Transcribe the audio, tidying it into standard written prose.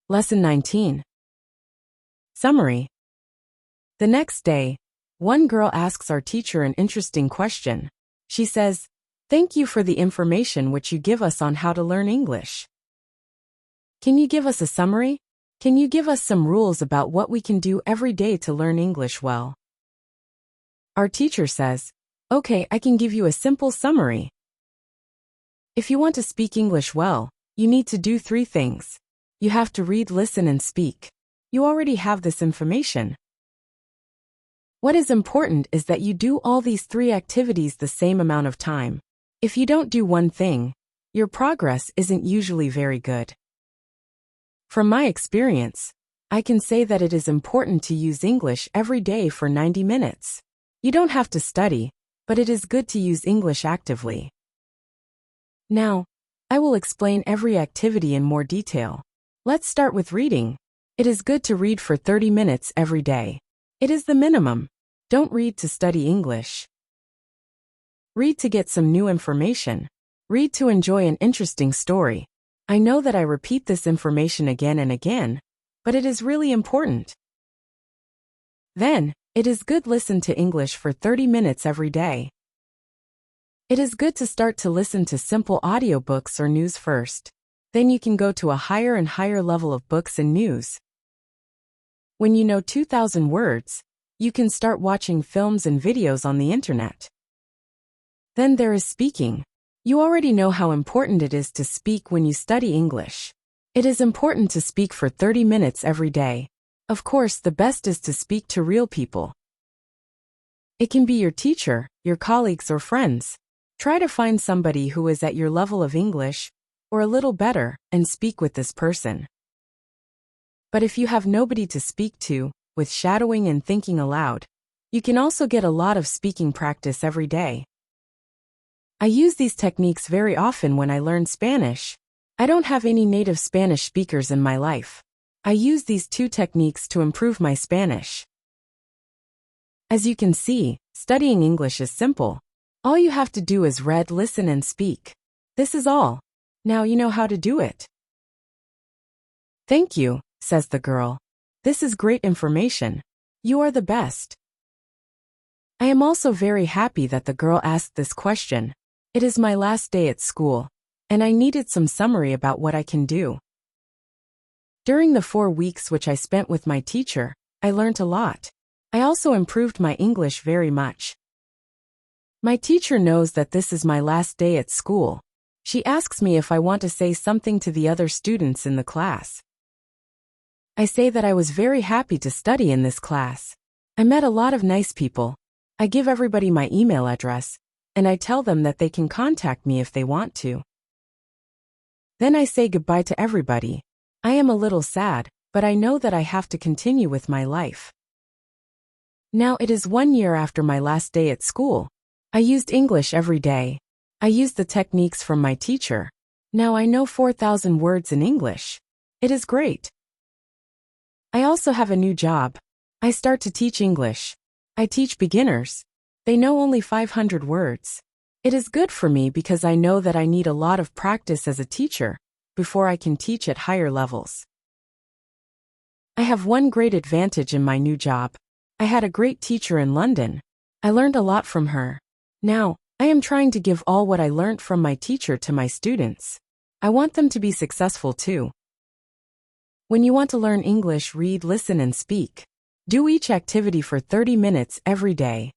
Lesson 19. Summary. The next day, one girl asks our teacher an interesting question. She says, "Thank you for the information which you give us on how to learn English. Can you give us a summary? Can you give us some rules about what we can do every day to learn English well?" Our teacher says, "Okay, I can give you a simple summary. If you want to speak English well, you need to do 3 things. You have to read, listen, and speak. You already have this information. What is important is that you do all these 3 activities the same amount of time. If you don't do one thing, your progress isn't usually very good." From my experience, I can say that it is important to use English every day for 90 minutes. You don't have to study, but it is good to use English actively. Now, I will explain every activity in more detail. Let's start with reading. It is good to read for 30 minutes every day. It is the minimum. Don't read to study English. Read to get some new information. Read to enjoy an interesting story. I know that I repeat this information again and again, but it is really important. Then, it is good to listen to English for 30 minutes every day. It is good to start to listen to simple audiobooks or news first. Then you can go to a higher and higher level of books and news. When you know 2,000 words, you can start watching films and videos on the internet. Then there is speaking. You already know how important it is to speak when you study English. It is important to speak for 30 minutes every day. Of course, the best is to speak to real people. It can be your teacher, your colleagues, or friends. Try to find somebody who is at your level of English, or a little better, and speak with this person. But if you have nobody to speak to, with shadowing and thinking aloud, you can also get a lot of speaking practice every day. I use these techniques very often when I learn Spanish. I don't have any native Spanish speakers in my life. I use these 2 techniques to improve my Spanish. As you can see, studying English is simple. All you have to do is read, listen, and speak. This is all. Now you know how to do it. "Thank you," says the girl. "This is great information. You are the best." I am also very happy that the girl asked this question. It is my last day at school, and I needed some summary about what I can do. During the 4 weeks which I spent with my teacher, I learned a lot. I also improved my English very much. My teacher knows that this is my last day at school. She asks me if I want to say something to the other students in the class. I say that I was very happy to study in this class. I met a lot of nice people. I give everybody my email address, and I tell them that they can contact me if they want to. Then I say goodbye to everybody. I am a little sad, but I know that I have to continue with my life. Now it is 1 year after my last day at school. I used English every day. I used the techniques from my teacher. Now I know 4,000 words in English. It is great. I also have a new job. I start to teach English. I teach beginners. They know only 500 words. It is good for me because I know that I need a lot of practice as a teacher before I can teach at higher levels. I have one great advantage in my new job. I had a great teacher in London. I learned a lot from her. Now, I am trying to give all what I learned from my teacher to my students. I want them to be successful too. When you want to learn English, read, listen, and speak. Do each activity for 30 minutes every day.